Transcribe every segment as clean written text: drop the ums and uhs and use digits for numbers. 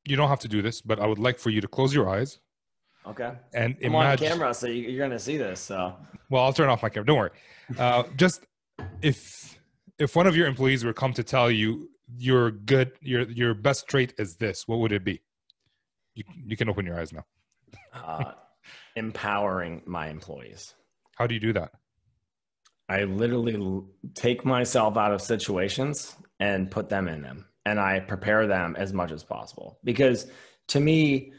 you don't have to do this, but I would like for you to close your eyes. Okay. And I'm on imagine, camera, so you're going to see this. So, well, I'll turn off my camera. Don't worry. Just if one of your employees were come to tell you you're good, your best trait is this, what would it be? You can open your eyes now. Empowering my employees. How do you do that? I literally take myself out of situations and put them in them. And I prepare them as much as possible. Because to me,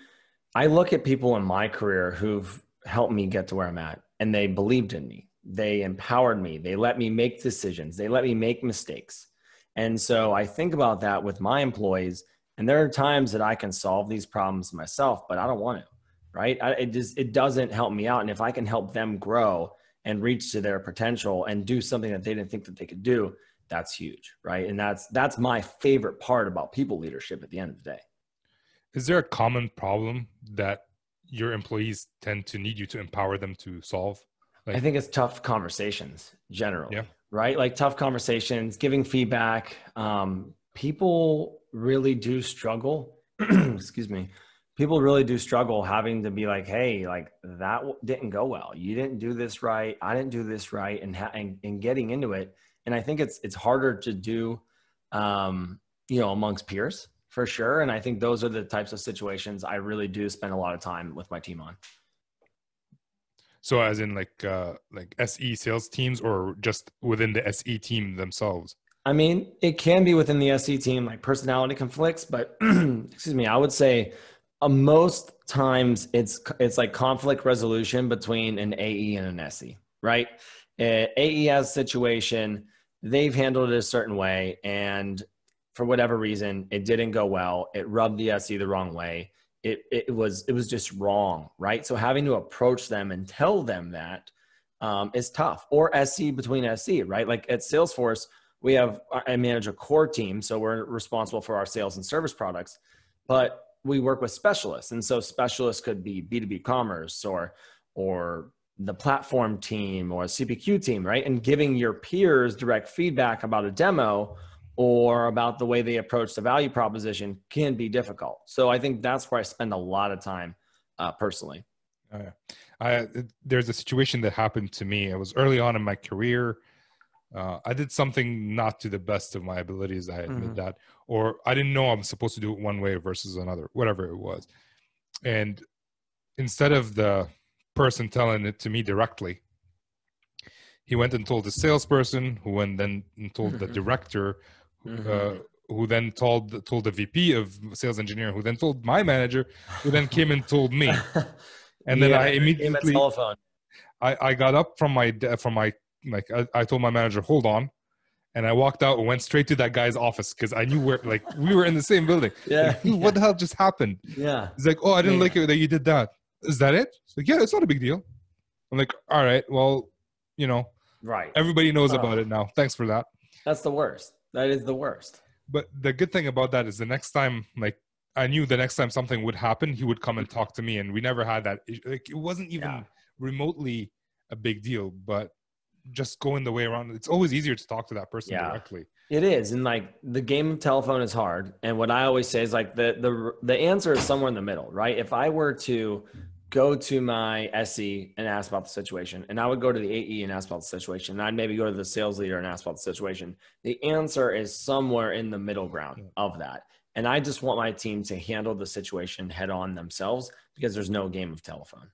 I look at people in my career who've helped me get to where I'm at, and they believed in me. They empowered me. They let me make decisions. They let me make mistakes. And so I think about that with my employees. And there are times that I can solve these problems myself, but I don't want to, right? It doesn't help me out. And if I can help them grow and reach to their potential and do something that they didn't think that they could do, that's huge, right? And that's my favorite part about people leadership at the end of the day. Is there a common problem that your employees tend to need you to empower them to solve? I think it's tough conversations generally, right? Like tough conversations, giving feedback. People really do struggle. Excuse me. People really do struggle having to be like, hey, like that didn't go well. You didn't do this right. I didn't do this right. And getting into it. And I think it's harder to do, amongst peers for sure. And I think those are the types of situations I really do spend a lot of time with my team on. So as in like SE sales teams, or just within the SE team themselves? I mean, it can be within the SE team, like personality conflicts, but excuse me, I would say most times it's like conflict resolution between an AE and an SE, right? AE has a situation, they've handled it a certain way, and for whatever reason, it didn't go well. It rubbed the SE the wrong way. It was just wrong, right? So having to approach them and tell them that is tough. Or SE between SE, right? Like at SalesForce, I manage a core team, so we're responsible for our sales and service products, but we work with specialists. And so specialists could be B2B commerce or the platform team or a CPQ team, right? And giving your peers direct feedback about a demo or about the way they approach the value proposition can be difficult. So I think that's where I spend a lot of time personally. There's a situation that happened to me. It was early on in my career. I did something not to the best of my abilities. I admit that, or I didn't know I'm supposed to do it one way versus another, whatever it was. And instead of the person telling it to me directly, he went and told the salesperson, who went then and told the director, who then told the VP of sales engineering, who then told my manager, who then came and told me. And then I immediately, I got up from my I told my manager, hold on. And I walked out and went straight to that guy's office because I knew we were in the same building. What the hell just happened? He's like, oh, I didn't like it that you did that. Is that it? It's like, yeah, it's not a big deal. I'm like, all right, well, right. Everybody knows about it now. Thanks for that. That's the worst. That is the worst. But the good thing about that is the next time, I knew the next time something would happen, he would come and talk to me. And we never had that. It wasn't even remotely a big deal, but just going the way around, it's always easier to talk to that person directly. It is. And the game of telephone is hard. And what I always say is the answer is somewhere in the middle, right? If I were to go to my SE and ask about the situation, and I would go to the AE and ask about the situation, and I'd maybe go to the sales leader and ask about the situation, the answer is somewhere in the middle ground of that. And I just want my team to handle the situation head on themselves, because there's no game of telephone.